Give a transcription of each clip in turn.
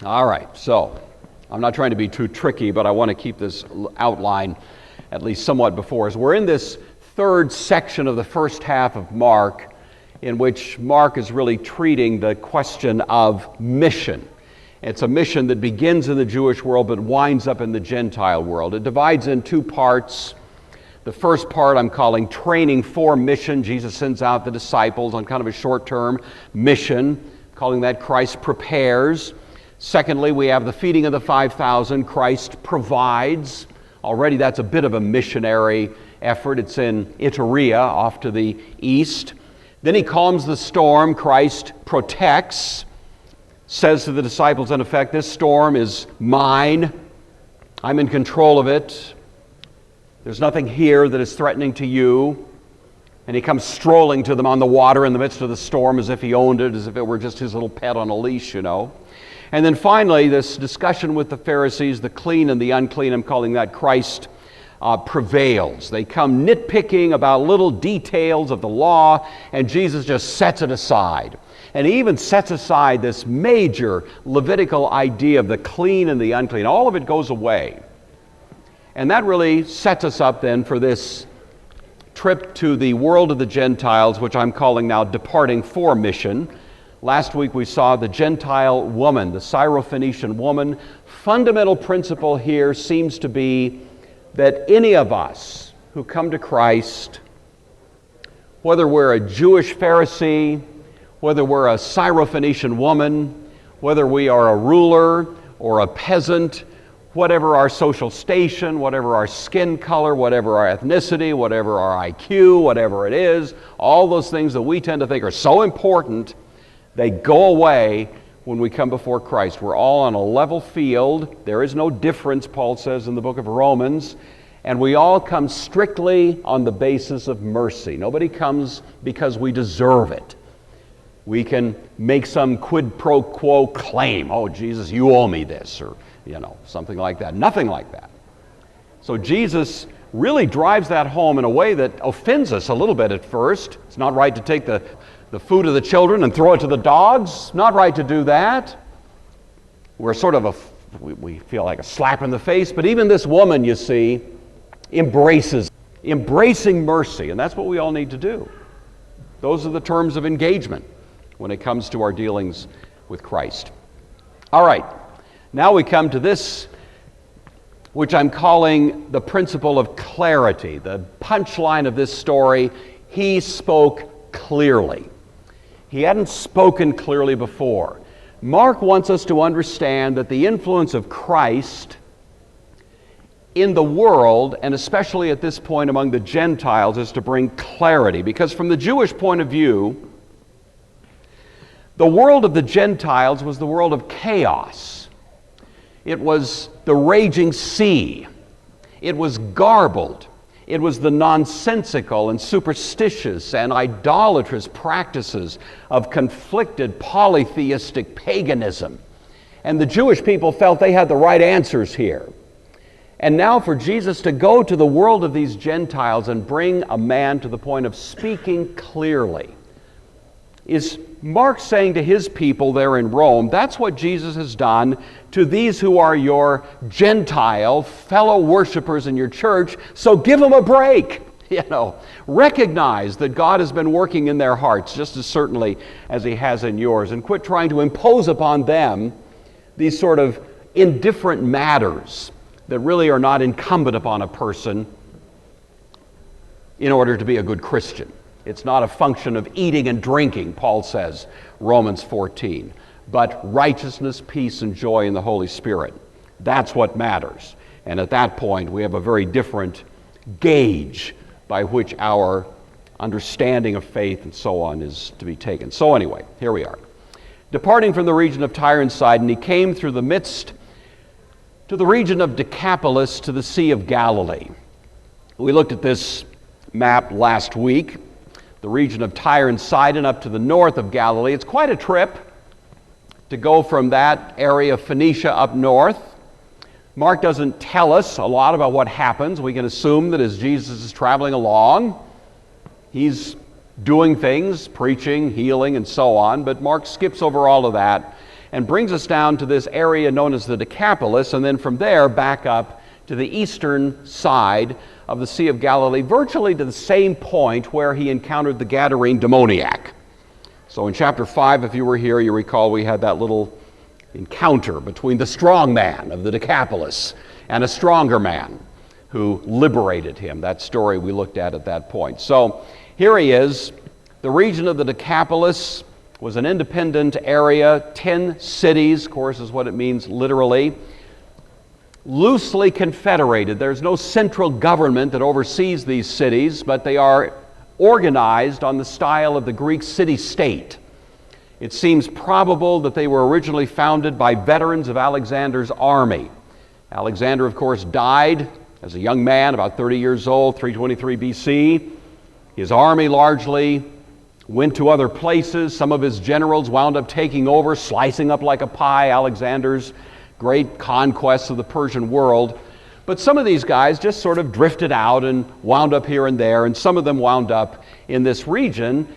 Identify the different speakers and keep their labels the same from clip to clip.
Speaker 1: All right, so I'm not trying to be too tricky, but I want to keep this outline at least somewhat before us. We're in this third section of the first half of Mark, in which Mark is really treating the question of mission. It's a mission that begins in the Jewish world but winds up in the Gentile world. It divides in two parts. The first part I'm calling training for mission. Jesus sends out the disciples on kind of a short-term mission, calling that Christ prepares. Secondly, we have the feeding of the 5,000. Christ provides. Already that's a bit of a missionary effort. It's in Iturea, off to the east. Then he calms the storm. Christ protects. Says to the disciples, in effect, this storm is mine. I'm in control of it. There's nothing here that is threatening to you. And he comes strolling to them on the water in the midst of the storm as if he owned it, as if it were just his little pet on a leash, you know. And then finally, this discussion with the Pharisees, the clean and the unclean, I'm calling that Christ prevails. They come nitpicking about little details of the law, and Jesus just sets it aside. And he even sets aside this major Levitical idea of the clean and the unclean. All of it goes away. And that really sets us up then for this trip to the world of the Gentiles, which I'm calling now departing for mission. Last week we saw the Gentile woman, the Syrophoenician woman. Fundamental principle here seems to be that any of us who come to Christ, whether we're a Jewish Pharisee, whether we're a Syrophoenician woman, whether we are a ruler or a peasant, whatever our social station, whatever our skin color, whatever our ethnicity, whatever our IQ, whatever it is, all those things that we tend to think are so important, they go away when we come before Christ. We're all on a level field. There is no difference, Paul says in the book of Romans, and we all come strictly on the basis of mercy. Nobody comes because we deserve it. We can make some quid pro quo claim, oh, Jesus, you owe me this, or, something like that. Nothing like that. So Jesus really drives that home in a way that offends us a little bit at first. It's not right to take the food of the children and throw it to the dogs. Not right to do that. We're sort of we feel like a slap in the face, but even this woman, you see, embracing mercy, and that's what we all need to do. Those are the terms of engagement when it comes to our dealings with Christ. All right, now we come to this, which I'm calling the principle of clarity. The punchline of this story, he spoke clearly. He hadn't spoken clearly before. Mark wants us to understand that the influence of Christ in the world, and especially at this point among the Gentiles, is to bring clarity. Because from the Jewish point of view, the world of the Gentiles was the world of chaos. It was the raging sea. It was garbled. It was the nonsensical and superstitious and idolatrous practices of conflicted polytheistic paganism. And the Jewish people felt they had the right answers here. And now for Jesus to go to the world of these Gentiles and bring a man to the point of speaking clearly, is Mark saying to his people there in Rome, that's what Jesus has done to these who are your Gentile fellow worshipers in your church, so give them a break. Recognize that God has been working in their hearts just as certainly as he has in yours, and quit trying to impose upon them these sort of indifferent matters that really are not incumbent upon a person in order to be a good Christian. It's not a function of eating and drinking, Paul says, Romans 14, but righteousness, peace, and joy in the Holy Spirit. That's what matters. And at that point, we have a very different gauge by which our understanding of faith and so on is to be taken. So anyway, here we are. Departing from the region of Tyre and Sidon, he came through the midst to the region of Decapolis to the Sea of Galilee. We looked at this map last week. The region of Tyre and Sidon up to the north of Galilee. It's quite a trip to go from that area of Phoenicia up north. Mark doesn't tell us a lot about what happens. We can assume that as Jesus is traveling along, he's doing things, preaching, healing, and so on, but Mark skips over all of that and brings us down to this area known as the Decapolis, and then from there back up to the eastern side of the Sea of Galilee, virtually to the same point where he encountered the Gadarene demoniac. So in chapter 5, if you were here, you recall we had that little encounter between the strong man of the Decapolis and a stronger man who liberated him. That story we looked at that point. So here he is. The region of the Decapolis was an independent area, 10 cities, of course, is what it means literally, loosely confederated. There's no central government that oversees these cities, but they are organized on the style of the Greek city-state. It seems probable that they were originally founded by veterans of Alexander's army. Alexander, of course, died as a young man, about 30 years old, 323 BC. His army largely went to other places. Some of his generals wound up taking over, slicing up like a pie Alexander's great conquests of the Persian world. But some of these guys just sort of drifted out and wound up here and there, and some of them wound up in this region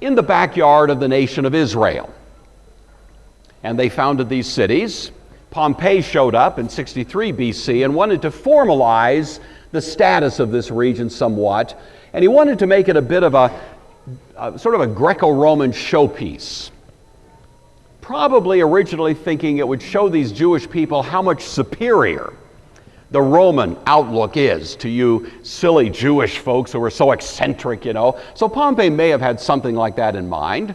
Speaker 1: in the backyard of the nation of Israel. And they founded these cities. Pompey showed up in 63 BC and wanted to formalize the status of this region somewhat, and he wanted to make it a bit of a sort of a Greco-Roman showpiece. Probably originally thinking it would show these Jewish people how much superior the Roman outlook is to you silly Jewish folks who are so eccentric, you know. So Pompey may have had something like that in mind.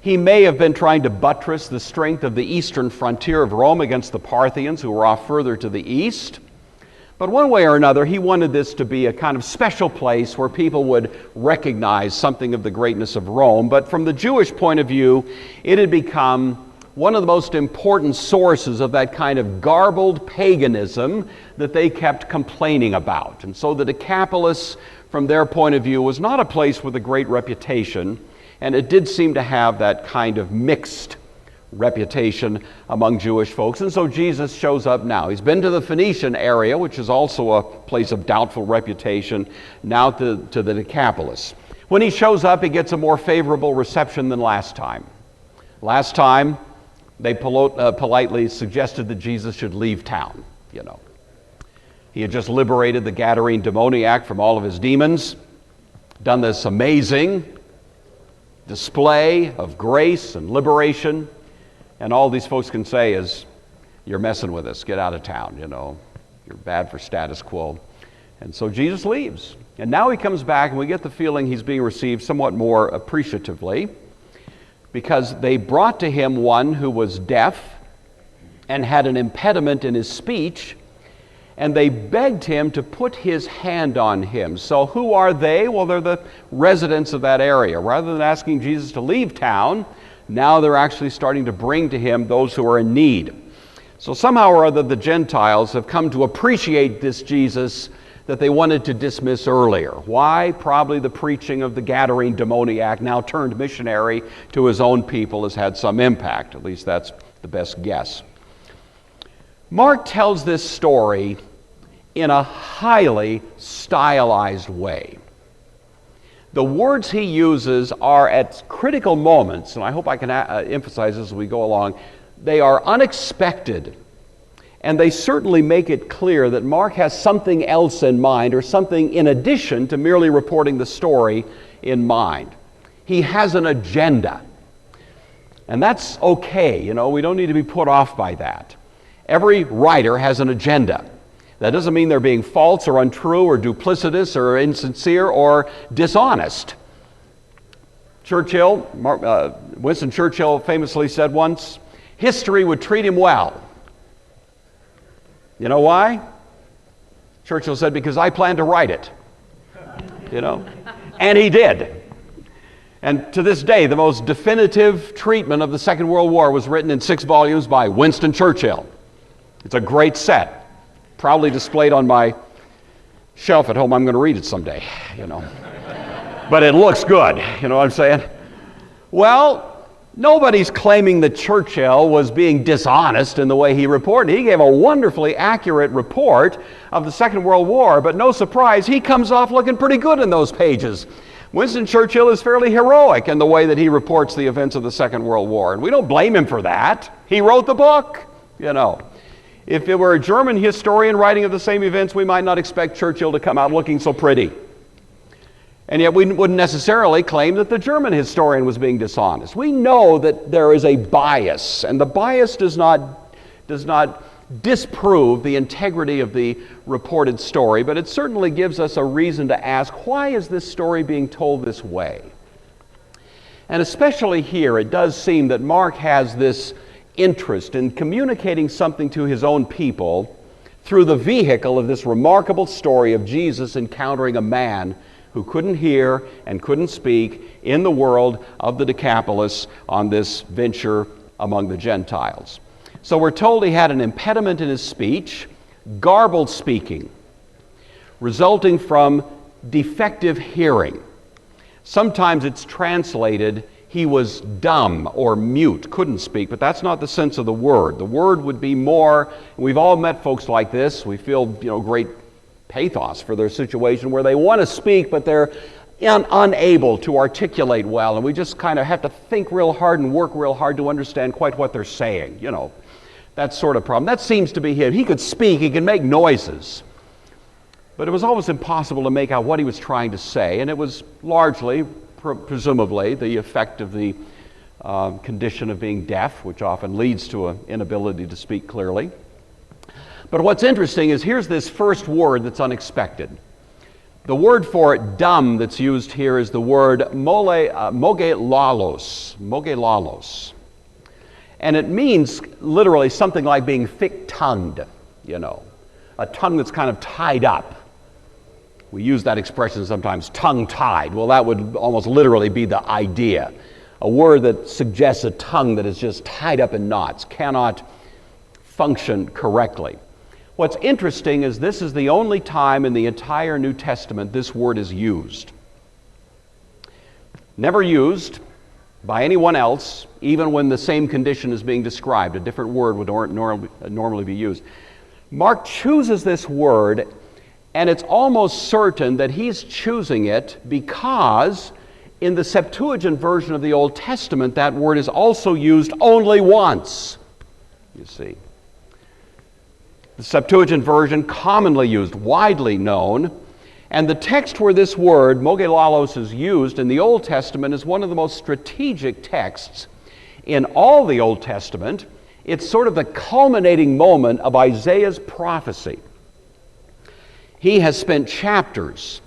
Speaker 1: He may have been trying to buttress the strength of the eastern frontier of Rome against the Parthians who were off further to the east. But one way or another, he wanted this to be a kind of special place where people would recognize something of the greatness of Rome. But from the Jewish point of view, it had become one of the most important sources of that kind of garbled paganism that they kept complaining about. And so the Decapolis, from their point of view, was not a place with a great reputation, and it did seem to have that kind of mixed reputation among Jewish folks. And so Jesus shows up now. He's been to the Phoenician area, which is also a place of doubtful reputation, now to the Decapolis. When he shows up, he gets a more favorable reception than last time. Last time, they politely suggested that Jesus should leave town, you know. He had just liberated the Gadarene demoniac from all of his demons, done this amazing display of grace and liberation, and all these folks can say is, you're messing with us, get out of town, you know, you're bad for status quo. And so Jesus leaves. And now he comes back, and we get the feeling he's being received somewhat more appreciatively, because they brought to him one who was deaf and had an impediment in his speech, and they begged him to put his hand on him. So who are they? Well, they're the residents of that area. Rather than asking Jesus to leave town, now they're actually starting to bring to him those who are in need. So somehow or other, the Gentiles have come to appreciate this Jesus that they wanted to dismiss earlier. Why? Probably the preaching of the Gadarene demoniac, now turned missionary to his own people, has had some impact. At least that's the best guess. Mark tells this story in a highly stylized way. The words he uses are at critical moments, and I hope I can emphasize this as we go along, they are unexpected. And they certainly make it clear that Mark has something else in mind, or something in addition to merely reporting the story in mind. He has an agenda. And that's okay, you know, we don't need to be put off by that. Every writer has an agenda. That doesn't mean they're being false or untrue or duplicitous or insincere or dishonest. Winston Churchill famously said once, history would treat him well. You know why? Churchill said, because I plan to write it. You know? And he did. And to this day, the most definitive treatment of the Second World War was written in 6 volumes by Winston Churchill. It's a great set. Proudly displayed on my shelf at home. I'm going to read it someday, you know. But it looks good, you know what I'm saying? Well, nobody's claiming that Churchill was being dishonest in the way he reported. He gave a wonderfully accurate report of the Second World War, but no surprise, he comes off looking pretty good in those pages Winston Churchill is fairly heroic in the way that he reports the events of the Second World War, and we don't blame him for that. He wrote the book, you know. If it were a German historian writing of the same events, we might not expect Churchill to come out looking so pretty. And yet we wouldn't necessarily claim that the German historian was being dishonest. We know that there is a bias, and the bias does not disprove the integrity of the reported story, but it certainly gives us a reason to ask, why is this story being told this way? And especially here, it does seem that Mark has this interest in communicating something to his own people through the vehicle of this remarkable story of Jesus encountering a man who couldn't hear and couldn't speak in the world of the Decapolis on this venture among the Gentiles. So we're told he had an impediment in his speech, garbled speaking, resulting from defective hearing. Sometimes it's translated, he was dumb or mute, couldn't speak, but that's not the sense of the word. The word would be more, we've all met folks like this, we feel great pathos for their situation where they want to speak, but they're unable to articulate well, and we just kind of have to think real hard and work real hard to understand quite what they're saying, that sort of problem. That seems to be him. He could speak, he could make noises, but it was always impossible to make out what he was trying to say, and it was largely, presumably, the effect of the condition of being deaf, which often leads to an inability to speak clearly. But what's interesting is here's this first word that's unexpected. The word for dumb that's used here is the word mogelalos. And it means literally something like being thick-tongued, a tongue that's kind of tied up. We use that expression sometimes, tongue-tied. Well, that would almost literally be the idea. A word that suggests a tongue that is just tied up in knots, cannot function correctly. What's interesting is this is the only time in the entire New Testament this word is used. Never used by anyone else, even when the same condition is being described. A different word would normally be used. Mark chooses this word, and it's almost certain that he's choosing it because in the Septuagint version of the Old Testament, that word is also used only once, you see. The Septuagint version, commonly used, widely known, and the text where this word, mogelalos, is used in the Old Testament is one of the most strategic texts in all the Old Testament. It's sort of the culminating moment of Isaiah's prophecy. He has spent chapters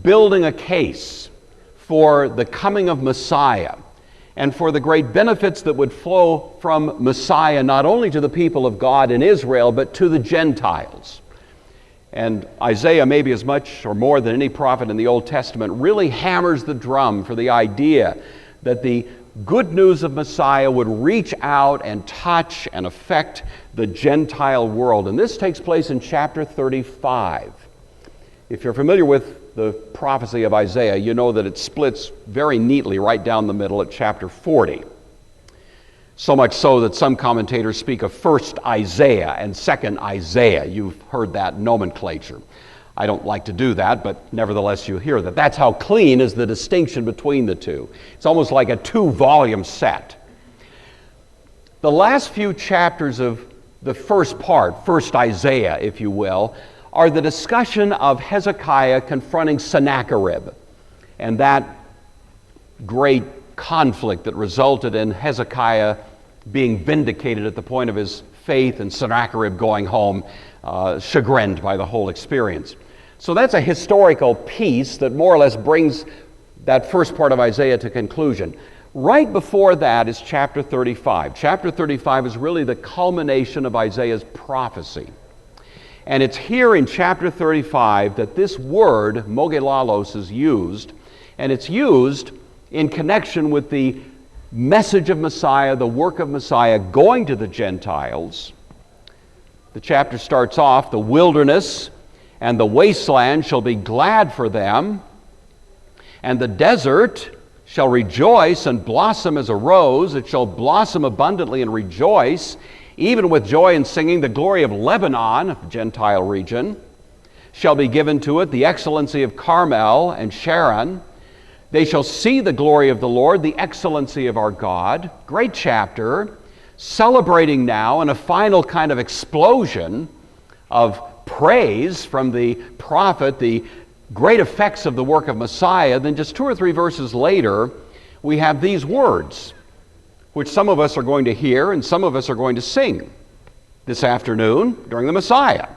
Speaker 1: building a case for the coming of Messiah and for the great benefits that would flow from Messiah, not only to the people of God in Israel, but to the Gentiles. And Isaiah, maybe as much or more than any prophet in the Old Testament, really hammers the drum for the idea that the good news of Messiah would reach out and touch and affect the Gentile world. And this takes place in chapter 35. If you're familiar with the prophecy of Isaiah, you know that it splits very neatly right down the middle at chapter 40. So much so that some commentators speak of first Isaiah and second Isaiah. You've heard that nomenclature. I don't like to do that, but nevertheless you hear that. That's how clean is the distinction between the two. It's almost like a two-volume set. The last few chapters of the first part, first Isaiah, if you will, are the discussion of Hezekiah confronting Sennacherib and that great conflict that resulted in Hezekiah being vindicated at the point of his faith and Sennacherib going home chagrined by the whole experience. So that's a historical piece that more or less brings that first part of Isaiah to conclusion. Right before that is chapter 35. Chapter 35 is really the culmination of Isaiah's prophecy. And it's here in chapter 35 that this word, mogelalos, is used, and it's used in connection with the message of Messiah, the work of Messiah going to the Gentiles. The chapter starts off, the wilderness and the wasteland shall be glad for them, and the desert shall rejoice and blossom as a rose. It shall blossom abundantly and rejoice, even with joy and singing. The glory of Lebanon, the Gentile region, shall be given to it, the excellency of Carmel and Sharon. They shall see the glory of the Lord, the excellency of our God. Great chapter, celebrating now in a final kind of explosion of praise from the prophet, the great effects of the work of Messiah. Then just 2 or 3 verses later, we have these words, which some of us are going to hear and some of us are going to sing this afternoon during the Messiah.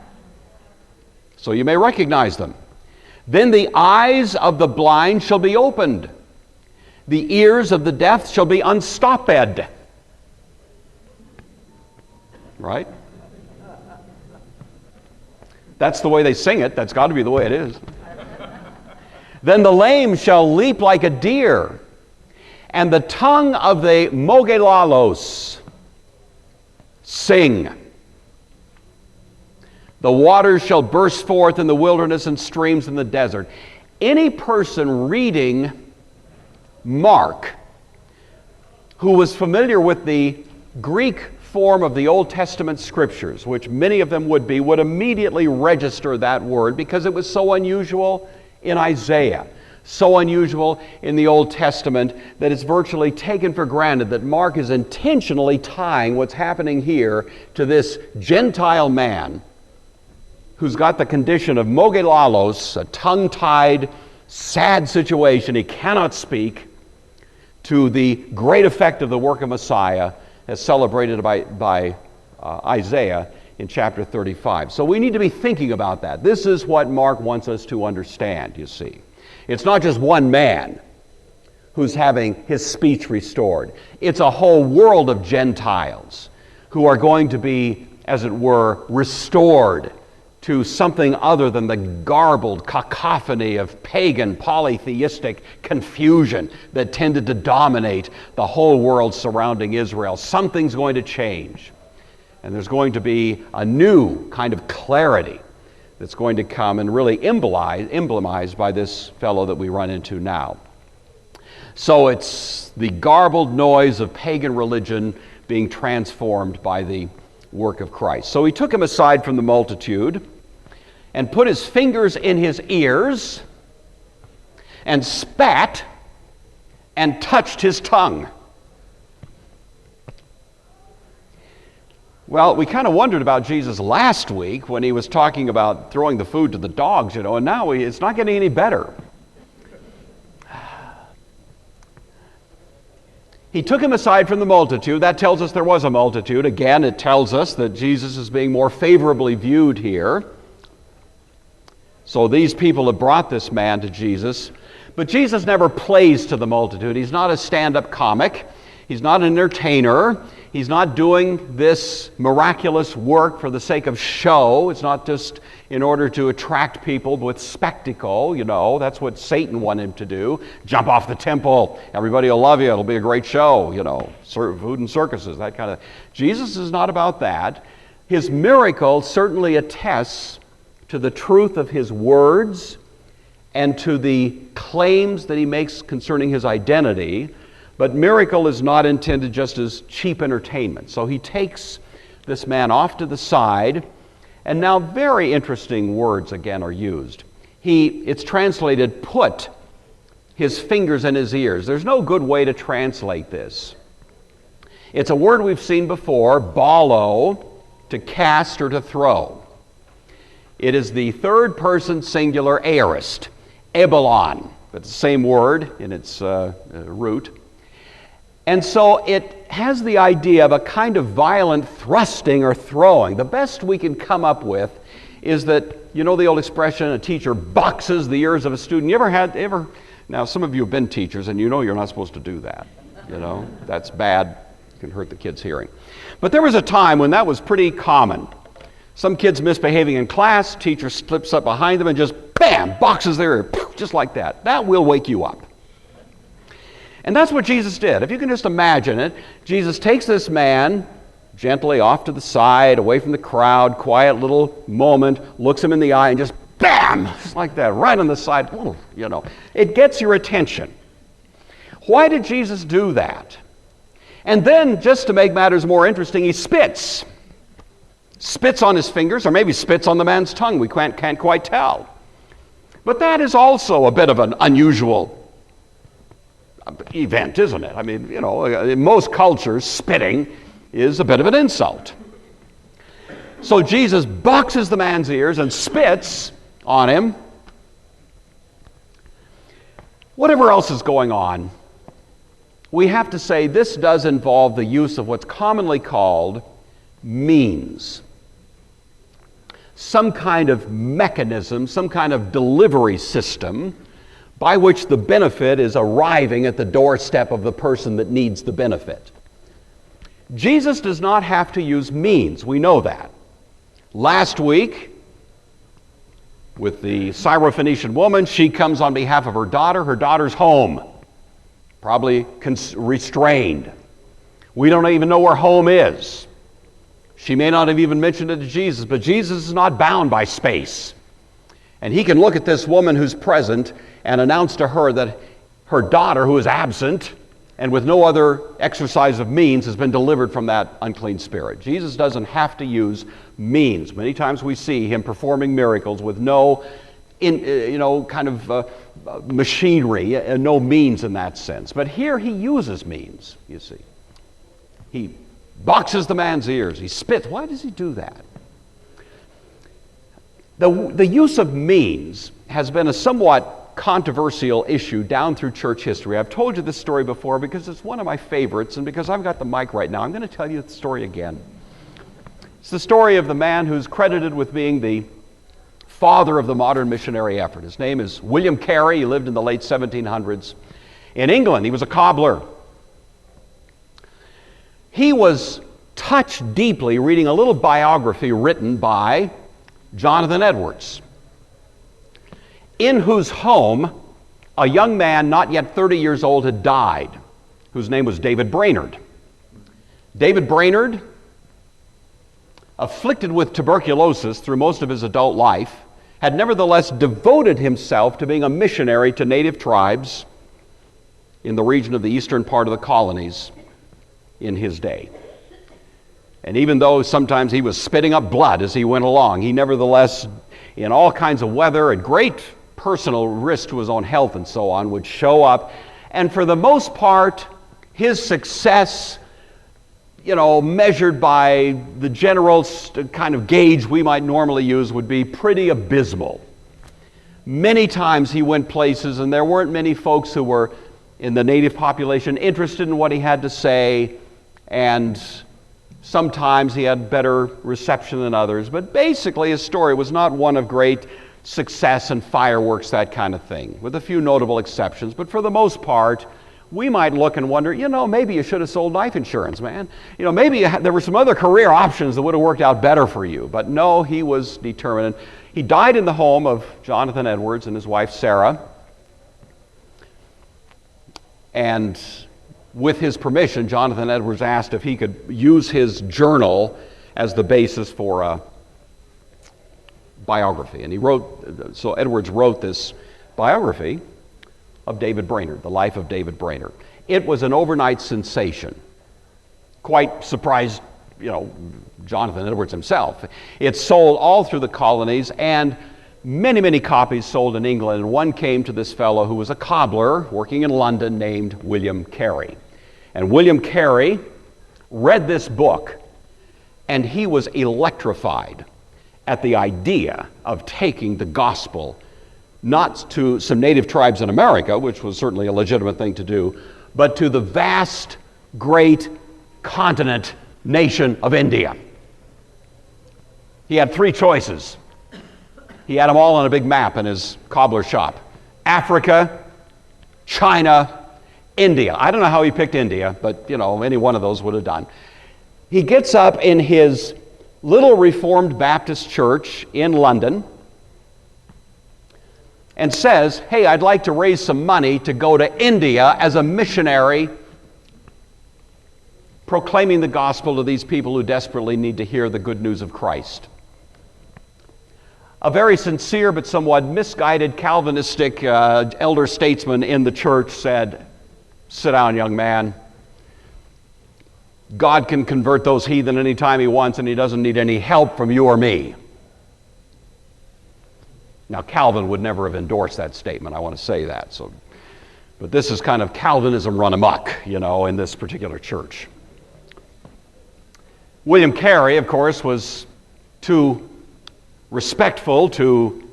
Speaker 1: So you may recognize them. Then the eyes of the blind shall be opened. The ears of the deaf shall be unstopped. Right? That's the way they sing it. That's got to be the way it is. Then the lame shall leap like a deer, and the tongue of the mogelalos sing. The waters shall burst forth in the wilderness and streams in the desert. Any person reading Mark who was familiar with the Greek form of the Old Testament scriptures, which many of them would be, would immediately register that word because it was so unusual in Isaiah, so unusual in the Old Testament that it's virtually taken for granted that Mark is intentionally tying what's happening here to this Gentile man who's got the condition of mogelalos, a tongue-tied, sad situation. He cannot speak, to the great effect of the work of Messiah as celebrated by Isaiah in chapter 35. So we need to be thinking about that. This is what Mark wants us to understand, you see. It's not just one man who's having his speech restored. It's a whole world of Gentiles who are going to be, as it were, restored to something other than the garbled cacophony of pagan, polytheistic confusion that tended to dominate the whole world surrounding Israel. Something's going to change. And there's going to be a new kind of clarity that's going to come and really emblemized by this fellow that we run into now. So it's the garbled noise of pagan religion being transformed by the work of Christ. So he took him aside from the multitude and put his fingers in his ears and spat and touched his tongue. Well, we kind of wondered about Jesus last week when he was talking about throwing the food to the dogs, and now it's not getting any better. He took him aside from the multitude. That tells us there was a multitude. Again, it tells us that Jesus is being more favorably viewed here. So these people have brought this man to Jesus. But Jesus never plays to the multitude. He's not a stand-up comic. He's not an entertainer. He's not doing this miraculous work for the sake of show. It's not just in order to attract people with spectacle. That's what Satan wanted him to do. Jump off the temple. Everybody will love you. It'll be a great show. Food and circuses, that kind of thing. Jesus is not about that. His miracle certainly attests to the truth of his words and to the claims that he makes concerning his identity. But miracle is not intended just as cheap entertainment. So he takes this man off to the side, and now very interesting words again are used. It's translated, put his fingers in his ears. There's no good way to translate this. It's a word we've seen before, balo, to cast or to throw. It is the third person singular aorist, ebalon. It's the same word in its root. And so it has the idea of a kind of violent thrusting or throwing. The best we can come up with is that, the old expression, a teacher boxes the ears of a student. Now some of you have been teachers and you're not supposed to do that. That's bad. It can hurt the kids' hearing. But there was a time when that was pretty common. Some kids misbehaving in class, teacher slips up behind them and just, bam, boxes their ear, just like that. That will wake you up. And that's what Jesus did. If you can just imagine it, Jesus takes this man gently off to the side, away from the crowd, quiet little moment, looks him in the eye and just, bam, just like that, right on the side. It gets your attention. Why did Jesus do that? And then, just to make matters more interesting, he spits on his fingers, or maybe spits on the man's tongue. We can't quite tell. But that is also a bit of an unusual event, isn't it? I mean, in most cultures, spitting is a bit of an insult. So Jesus boxes the man's ears and spits on him. Whatever else is going on, we have to say this does involve the use of what's commonly called means. Some kind of mechanism, some kind of delivery system by which the benefit is arriving at the doorstep of the person that needs the benefit. Jesus does not have to use means. We know that. Last week, with the Syrophoenician woman, she comes on behalf of her daughter. Her daughter's home, probably restrained. We don't even know where home is. She may not have even mentioned it to Jesus, but Jesus is not bound by space. And he can look at this woman who's present and announce to her that her daughter, who is absent and with no other exercise of means, has been delivered from that unclean spirit. Jesus doesn't have to use means. Many times we see him performing miracles with no machinery and no means in that sense. But here he uses means, you see. He boxes the man's ears. He spits. Why does he do that? The use of means has been a somewhat controversial issue down through church history. I've told you this story before because it's one of my favorites, and because I've got the mic right now, I'm going to tell you the story again. It's the story of the man who's credited with being the father of the modern missionary effort. His name is William Carey. He lived in the late 1700s. In England, he was a cobbler. He was touched deeply reading a little biography written by Jonathan Edwards, in whose home a young man not yet 30 years old had died, whose name was David Brainerd. David Brainerd, afflicted with tuberculosis through most of his adult life, had nevertheless devoted himself to being a missionary to native tribes in the region of the eastern part of the colonies in his day. And even though sometimes he was spitting up blood as he went along, he nevertheless, in all kinds of weather, at great personal risk to his own health and so on, would show up. And for the most part, his success, measured by the general kind of gauge we might normally use, would be pretty abysmal. Many times he went places and there weren't many folks who were in the native population interested in what he had to say, and sometimes he had better reception than others. But basically his story was not one of great success and fireworks, that kind of thing, with a few notable exceptions. But for the most part, we might look and wonder, maybe you should have sold life insurance, man. Maybe there were some other career options that would have worked out better for you. But no, he was determined. He died in the home of Jonathan Edwards and his wife Sarah. And with his permission, Jonathan Edwards asked if he could use his journal as the basis for a biography. And so Edwards wrote this biography of David Brainerd, the life of David Brainerd. It was an overnight sensation. Quite surprised, Jonathan Edwards himself. It sold all through the colonies, and many, many copies sold in England. And one came to this fellow who was a cobbler working in London named William Carey. And William Carey read this book, and he was electrified at the idea of taking the gospel not to some native tribes in America, which was certainly a legitimate thing to do, but to the vast, great continent nation of India. He had three choices. He had them all on a big map in his cobbler shop. Africa, China, India. I don't know how he picked India, but any one of those would have done. He gets up in his little Reformed Baptist church in London and says, hey, I'd like to raise some money to go to India as a missionary, proclaiming the gospel to these people who desperately need to hear the good news of Christ. A very sincere but somewhat misguided Calvinistic elder statesman in the church said, sit down, young man. God can convert those heathen anytime he wants, and he doesn't need any help from you or me. Now, Calvin would never have endorsed that statement. I want to say that. But this is kind of Calvinism run amok, in this particular church. William Carey, of course, was too respectful to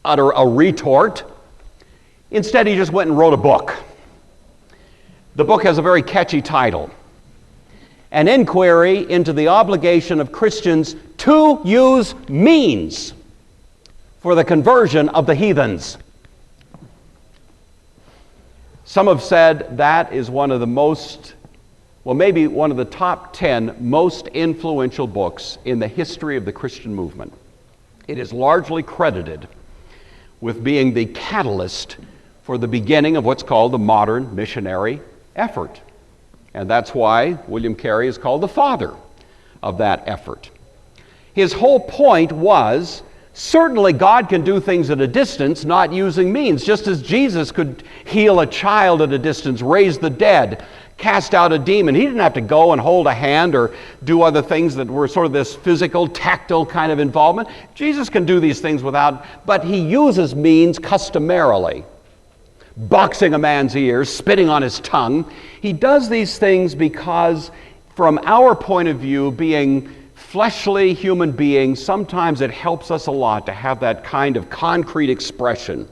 Speaker 1: utter a retort. Instead, he just went and wrote a book. The book has a very catchy title: An Inquiry into the Obligation of Christians to Use Means for the Conversion of the Heathens. Some have said that is one of the maybe one of the top 10 most influential books in the history of the Christian movement. It is largely credited with being the catalyst for the beginning of what's called the modern missionary effort. And that's why William Carey is called the father of that effort. His whole point was, certainly God can do things at a distance, not using means. Just as Jesus could heal a child at a distance, raise the dead, cast out a demon. He didn't have to go and hold a hand or do other things that were sort of this physical, tactile kind of involvement. Jesus can do these things but he uses means customarily. Boxing a man's ears, spitting on his tongue. He does these things because, from our point of view, being fleshly human beings, sometimes it helps us a lot to have that kind of concrete expression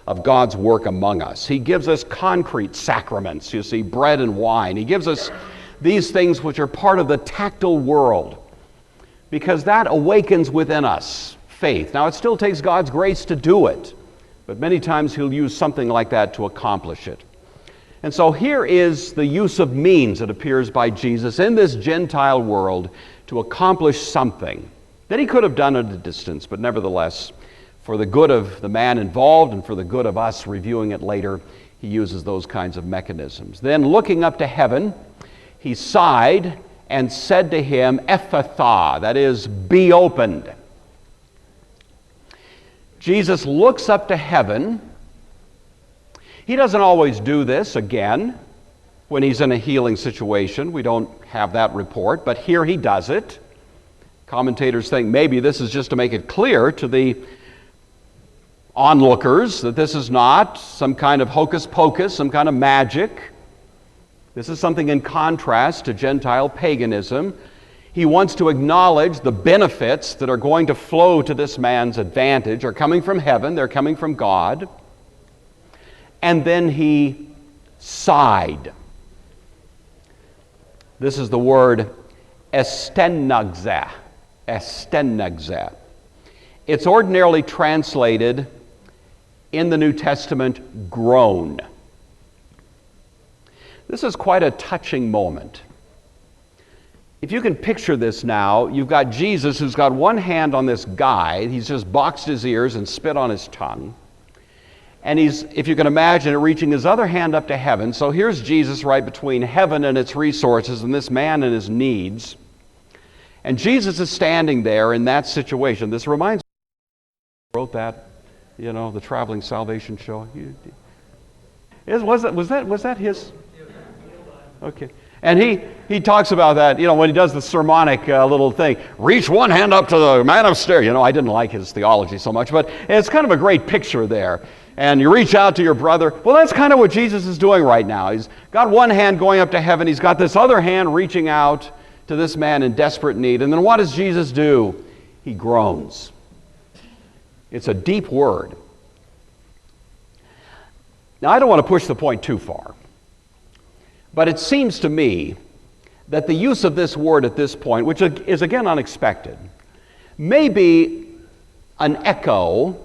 Speaker 1: of God's work among us. He gives us concrete sacraments, you see, bread and wine. He gives us these things which are part of the tactile world, because that awakens within us faith. Now, it still takes God's grace to do it, but many times He'll use something like that to accomplish it. And so here is the use of means that appears by Jesus in this Gentile world to accomplish something that He could have done at a distance, but nevertheless, for the good of the man involved and for the good of us reviewing it later, He uses those kinds of mechanisms. Then, looking up to heaven, He sighed and said to him, Ephatha, that is, be opened. Jesus looks up to heaven. He doesn't always do this, again, when He's in a healing situation. We don't have that report, but here He does it. Commentators think maybe this is just to make it clear to the onlookers that this is not some kind of hocus pocus, some kind of magic. This is something in contrast to Gentile paganism. He wants to acknowledge the benefits that are going to flow to this man's advantage are coming from heaven, they're coming from God. And then He sighed. This is the word estenagza. Estenagza. It's ordinarily translated in the New Testament, groan. This is quite a touching moment. If you can picture this now, you've got Jesus who's got one hand on this guy. He's just boxed his ears and spit on his tongue. And he's, if you can imagine it, reaching his other hand up to heaven. So here's Jesus right between heaven and its resources and this man and his needs. And Jesus is standing there in that situation. This reminds me, wrote that, the Traveling Salvation Show. Was that his? Okay. And he talks about that, when he does the sermonic little thing. Reach one hand up to the man upstairs. I didn't like his theology so much, but it's kind of a great picture there. And you reach out to your brother. Well, that's kind of what Jesus is doing right now. He's got one hand going up to heaven. He's got this other hand reaching out to this man in desperate need. And then what does Jesus do? He groans. It's a deep word. Now, I don't want to push the point too far. But it seems to me that the use of this word at this point, which is again unexpected, may be an echo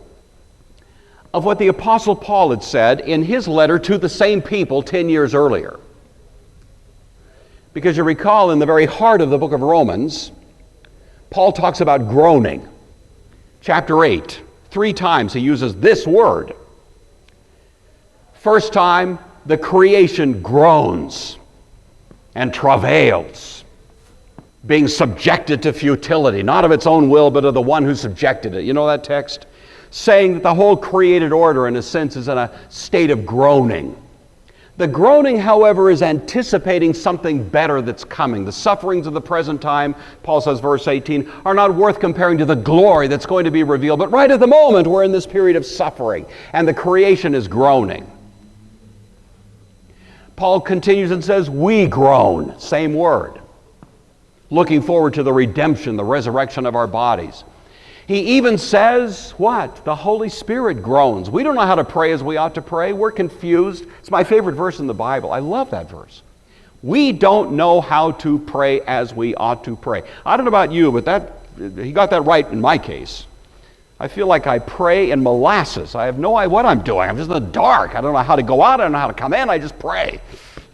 Speaker 1: of what the Apostle Paul had said in his letter to the same people 10 years earlier. Because you recall, in the very heart of the book of Romans, Paul talks about groaning. Chapter 8, 3 times he uses this word. First time, the creation groans and travails, being subjected to futility, not of its own will, but of the one who subjected it. You know that text? Saying that the whole created order, in a sense, is in a state of groaning. The groaning, however, is anticipating something better that's coming. The sufferings of the present time, Paul says, verse 18, are not worth comparing to the glory that's going to be revealed. But right at the moment, we're in this period of suffering, and the creation is groaning. Paul continues and says, we groan, same word. Looking forward to the redemption, the resurrection of our bodies. He even says, what? The Holy Spirit groans. We don't know how to pray as we ought to pray. We're confused. It's my favorite verse in the Bible. I love that verse. We don't know how to pray as we ought to pray. I don't know about you, but he got that right in my case. I feel like I pray in molasses. I have no idea what I'm doing. I'm just in the dark. I don't know how to go out. I don't know how to come in. I just pray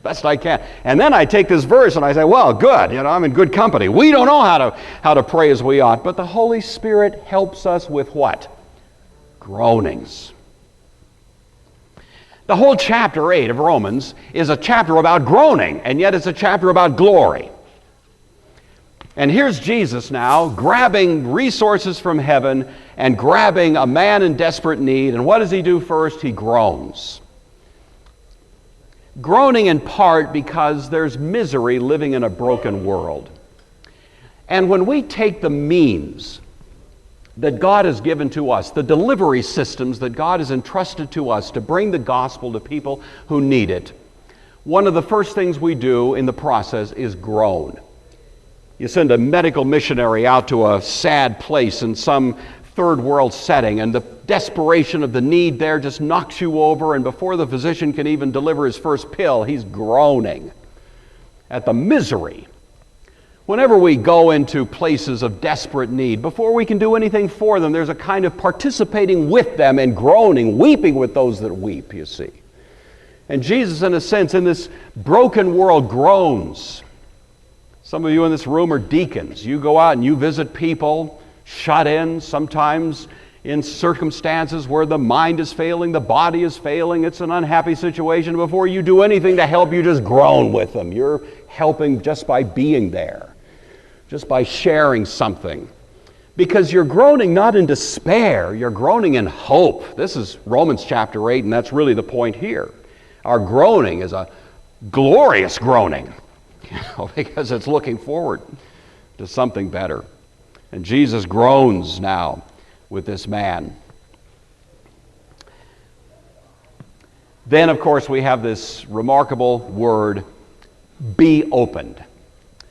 Speaker 1: best I can. And then I take this verse and I say, well, good. I'm in good company. We don't know how to pray as we ought. But the Holy Spirit helps us with what? Groanings. The whole chapter 8 of Romans is a chapter about groaning, and yet it's a chapter about glory. And here's Jesus now grabbing resources from heaven and grabbing a man in desperate need. And what does he do first? He groans. Groaning in part because there's misery living in a broken world. And when we take the means that God has given to us, the delivery systems that God has entrusted to us to bring the gospel to people who need it, one of the first things we do in the process is groan. You send a medical missionary out to a sad place in some third world setting, and the desperation of the need there just knocks you over, and before the physician can even deliver his first pill, he's groaning at the misery. Whenever we go into places of desperate need, before we can do anything for them, there's a kind of participating with them and groaning, weeping with those that weep, you see. And Jesus, in a sense, in this broken world, groans. Some of you in this room are deacons. You go out and you visit people shut in, sometimes in circumstances where the mind is failing, the body is failing, it's an unhappy situation. Before you do anything to help, you just groan with them. You're helping just by being there, just by sharing something. Because you're groaning not in despair, you're groaning in hope. This is Romans chapter 8, and that's really the point here. Our groaning is a glorious groaning, because it's looking forward to something better. And Jesus groans now with this man. Then, of course, we have this remarkable word, be opened.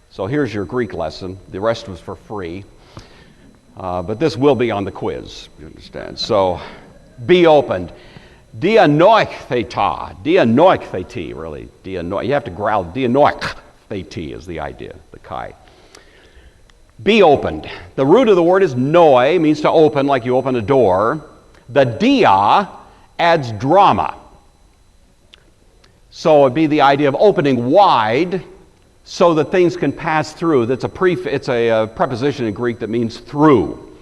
Speaker 1: So here's your Greek lesson. The rest was for free. But this will be on the quiz, you understand. So, be opened. Dianoiktheta, really. You have to growl. Dianoiktheta is the idea, the chi. Be opened. The root of the word is noi, means to open like you open a door. The dia adds drama. So it'd be the idea of opening wide so that things can pass through. It's a preposition in Greek that means through.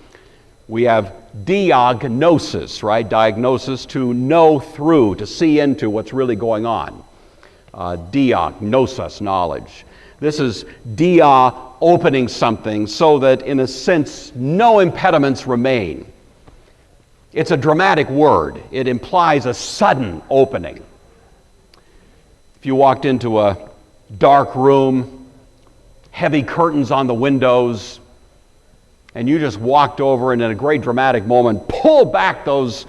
Speaker 1: We have diagnosis, right? Diagnosis, to know through, to see into what's really going on. Diagnosis, knowledge. This is dia, opening something so that, in a sense, no impediments remain. It's a dramatic word. It implies a sudden opening. If you walked into a dark room, heavy curtains on the windows, and you just walked over and in a great dramatic moment pulled back those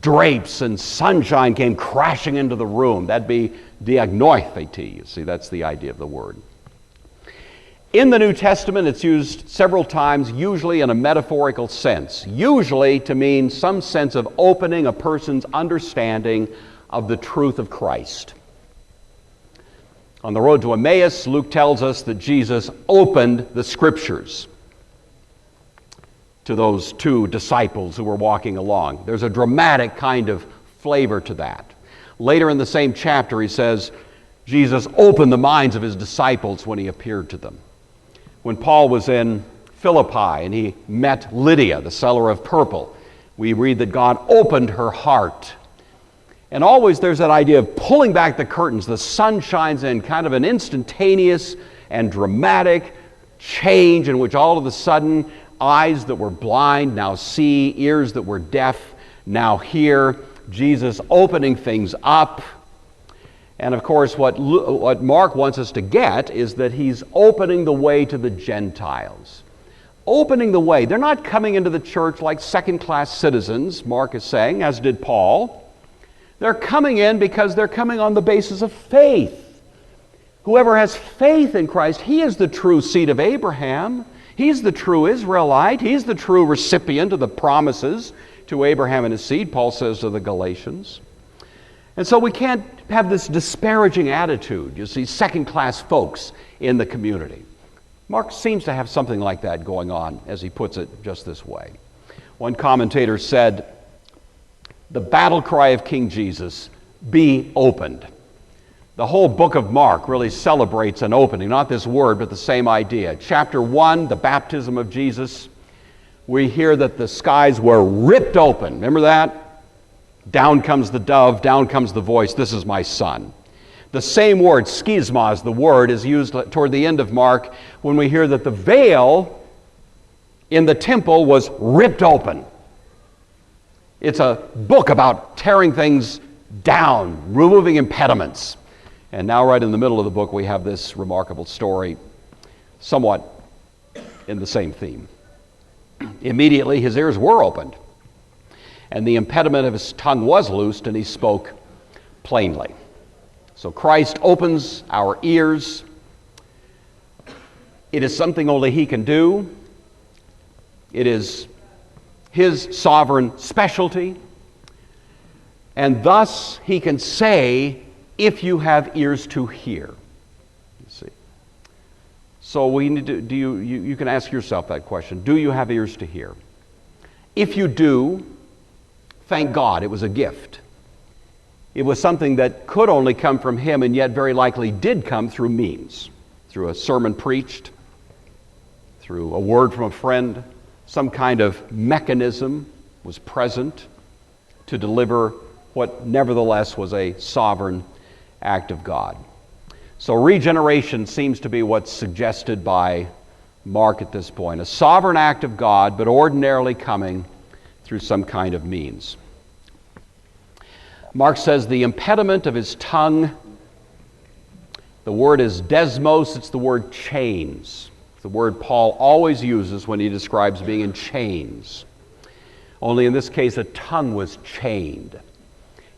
Speaker 1: drapes and sunshine came crashing into the room, that'd be diagnoitheti. You see, that's the idea of the word. In the New Testament, it's used several times, usually in a metaphorical sense, usually to mean some sense of opening a person's understanding of the truth of Christ. On the road to Emmaus, Luke tells us that Jesus opened the Scriptures to those two disciples who were walking along. There's a dramatic kind of flavor to that. Later in the same chapter, he says, Jesus opened the minds of his disciples when he appeared to them. When Paul was in Philippi and he met Lydia, the seller of purple, we read that God opened her heart. And always there's that idea of pulling back the curtains. The sun shines in, kind of an instantaneous and dramatic change in which all of a sudden eyes that were blind now see, ears that were deaf now hear. Jesus opening things up. And of course, what Mark wants us to get is that he's opening the way to the Gentiles. Opening the way. They're not coming into the church like second-class citizens, Mark is saying, as did Paul. They're coming in because they're coming on the basis of faith. Whoever has faith in Christ, he is the true seed of Abraham. He's the true Israelite. He's the true recipient of the promises to Abraham and his seed, Paul says to the Galatians. And so we can't have this disparaging attitude, you see, second-class folks in the community. Mark seems to have something like that going on, as he puts it just this way. One commentator said, "The battle cry of King Jesus, be opened." The whole book of Mark really celebrates an opening, not this word, but the same idea. Chapter 1, the baptism of Jesus, we hear that the skies were ripped open. Remember that? Down comes the dove, down comes the voice, "This is my son." The same word, schismos, the word, is used toward the end of Mark when we hear that the veil in the temple was ripped open. It's a book about tearing things down, removing impediments. And now right in the middle of the book we have this remarkable story, somewhat in the same theme. Immediately his ears were opened, and the impediment of his tongue was loosed, and he spoke plainly. So Christ opens our ears. It is something only he can do. It is his sovereign specialty. And thus he can say, if you have ears to hear. You see. So we need to, you can ask yourself that question. Do you have ears to hear? If you do, thank God, it was a gift. It was something that could only come from him, and yet very likely did come through means, through a sermon preached, through a word from a friend. Some kind of mechanism was present to deliver what nevertheless was a sovereign act of God. So regeneration seems to be what's suggested by Mark at this point. A sovereign act of God, but ordinarily coming through some kind of means. Mark says the impediment of his tongue, the word is desmos, it's the word chains. It's the word Paul always uses when he describes being in chains. Only in this case, a tongue was chained.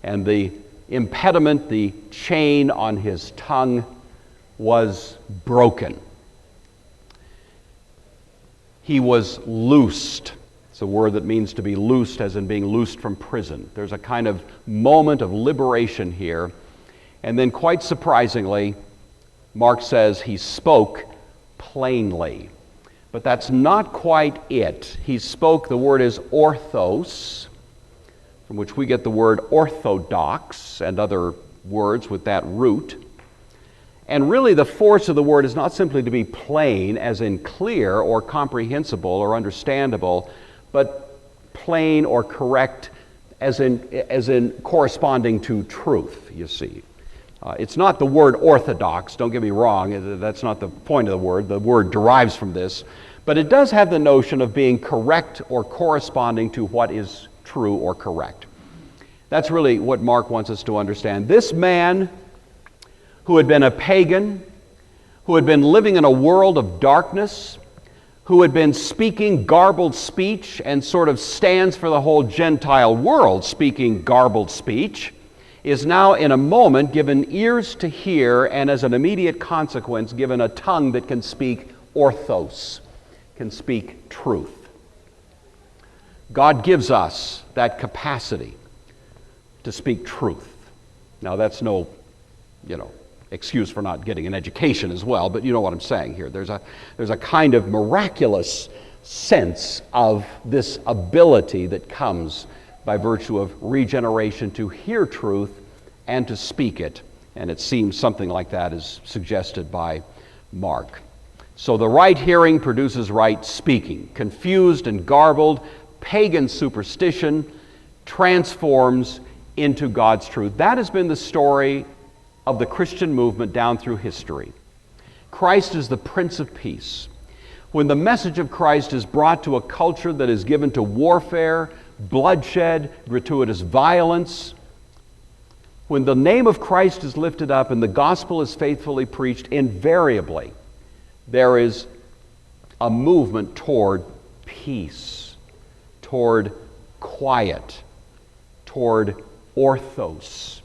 Speaker 1: And the impediment, the chain on his tongue, was broken. He was loosed. It's a word that means to be loosed, as in being loosed from prison. There's a kind of moment of liberation here. And then quite surprisingly, Mark says he spoke plainly. But that's not quite it. He spoke, the word is orthos, from which we get the word orthodox and other words with that root. And really the force of the word is not simply to be plain, as in clear or comprehensible or understandable, but plain or correct as in corresponding to truth, you see. It's not the word orthodox, don't get me wrong, that's not the point of the word derives from this, but it does have the notion of being correct or corresponding to what is true or correct. That's really what Mark wants us to understand. This man who had been a pagan, who had been living in a world of darkness, who had been speaking garbled speech and sort of stands for the whole Gentile world speaking garbled speech, is now in a moment given ears to hear, and as an immediate consequence given a tongue that can speak orthos, can speak truth. God gives us that capacity to speak truth. Now that's no, excuse for not getting an education as well, but you know what I'm saying here. There's a kind of miraculous sense of this ability that comes by virtue of regeneration to hear truth and to speak it. And it seems something like that is suggested by Mark. So the right hearing produces right speaking. Confused and garbled, pagan superstition transforms into God's truth. That has been the story of the Christian movement down through history. Christ is the Prince of Peace. When the message of Christ is brought to a culture that is given to warfare, bloodshed, gratuitous violence, when the name of Christ is lifted up and the gospel is faithfully preached, invariably there is a movement toward peace, toward quiet, toward orthos.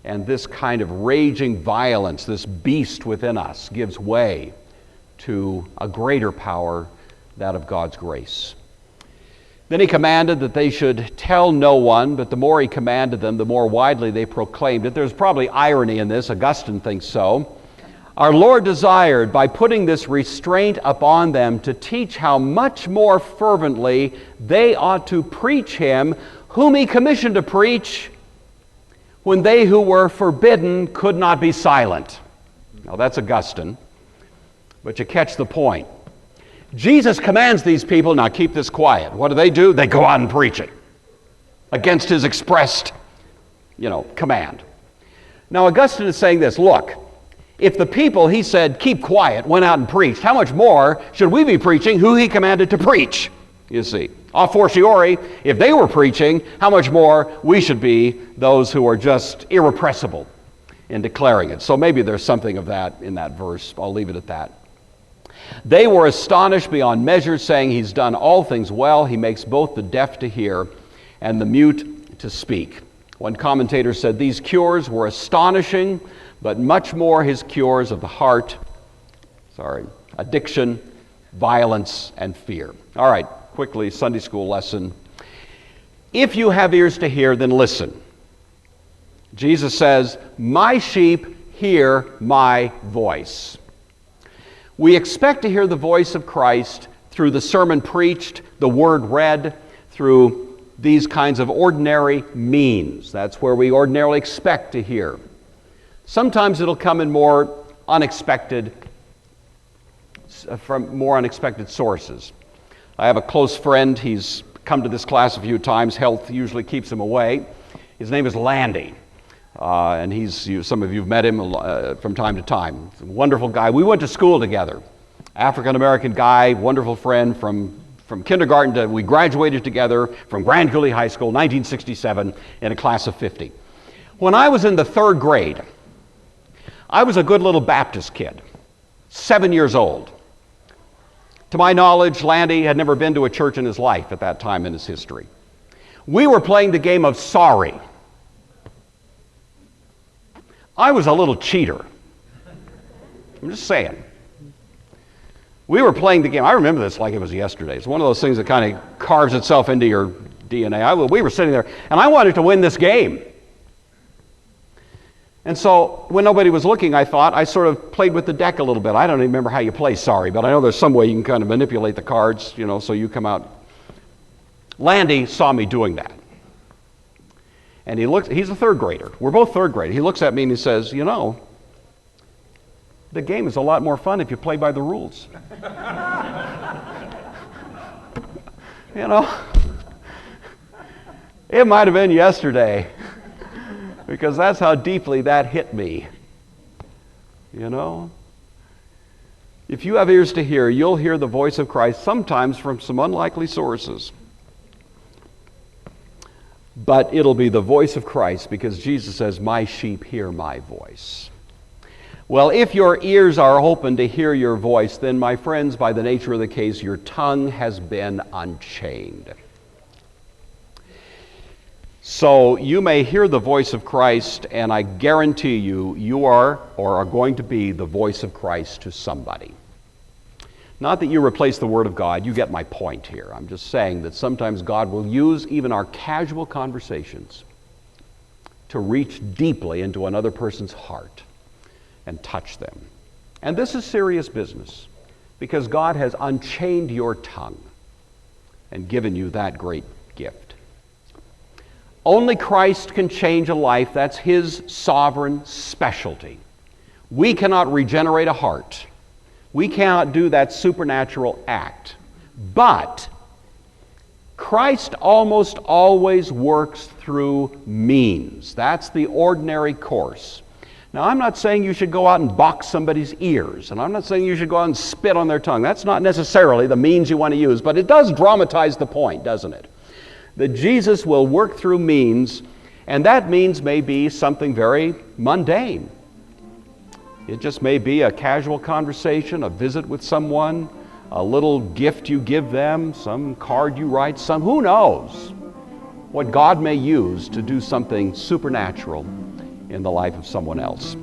Speaker 1: And this kind of raging violence, this beast within us, gives way to a greater power, that of God's grace. Then he commanded that they should tell no one, but the more he commanded them, the more widely they proclaimed it. There's probably irony in this. Augustine thinks so. Our Lord desired, by putting this restraint upon them, to teach how much more fervently they ought to preach him, whom he commissioned to preach, when they who were forbidden could not be silent. Now that's Augustine, but you catch the point. Jesus commands these people, now keep this quiet. What do? They go out and preach it against his expressed, command. Now Augustine is saying this, look, if the people, he said, keep quiet, went out and preached, how much more should we be preaching who he commanded to preach? You see, a fortiori, if they were preaching, how much more we should be those who are just irrepressible in declaring it. So maybe there's something of that in that verse. I'll leave it at that. They were astonished beyond measure, saying, he's done all things well. He makes both the deaf to hear and the mute to speak. One commentator said these cures were astonishing, but much more his cures of the heart, addiction, violence, and fear. All right, quickly, Sunday school lesson. If you have ears to hear, then listen. Jesus says, my sheep hear my voice. We expect to hear the voice of Christ through the sermon preached, the word read, through these kinds of ordinary means. That's where we ordinarily expect to hear. Sometimes it'll come in from more unexpected sources. I have a close friend. He's come to this class a few times. Health usually keeps him away. His name is Landy. And some of you have met him from time to time. He's a wonderful guy. We went to school together. African-American guy, wonderful friend from kindergarten we graduated together from Grand Coulee High School, 1967, in a class of 50. When I was in the third grade, I was a good little Baptist kid, 7 years old. To my knowledge, Landy had never been to a church in his life at that time in his history. We were playing the game of sorry. I was a little cheater. I'm just saying. We were playing the game. I remember this like it was yesterday. It's one of those things that kind of carves itself into your DNA. We were sitting there, and I wanted to win this game. And so when nobody was looking, I sort of played with the deck a little bit. I don't even remember how you play sorry, but I know there's some way you can kind of manipulate the cards, so you come out. Landy saw me doing that. And he's a third grader. We're both third graders. He looks at me and he says, the game is a lot more fun if you play by the rules. It might have been yesterday because that's how deeply that hit me. If you have ears to hear, you'll hear the voice of Christ, sometimes from some unlikely sources. But it'll be the voice of Christ because Jesus says, my sheep hear my voice. Well, if your ears are open to hear your voice, then, my friends, by the nature of the case, your tongue has been unchained. So you may hear the voice of Christ, and I guarantee you are going to be the voice of Christ to somebody. Not that you replace the Word of God. You get my point here. I'm just saying that sometimes God will use even our casual conversations to reach deeply into another person's heart and touch them. And this is serious business because God has unchained your tongue and given you that great gift. Only Christ can change a life. That's his sovereign specialty. We cannot regenerate a heart. We cannot do that supernatural act. But Christ almost always works through means. That's the ordinary course. Now, I'm not saying you should go out and box somebody's ears, and I'm not saying you should go out and spit on their tongue. That's not necessarily the means you want to use, but it does dramatize the point, doesn't it? That Jesus will work through means, and that means may be something very mundane. It just may be a casual conversation, a visit with someone, a little gift you give them, some card you write, who knows what God may use to do something supernatural in the life of someone else.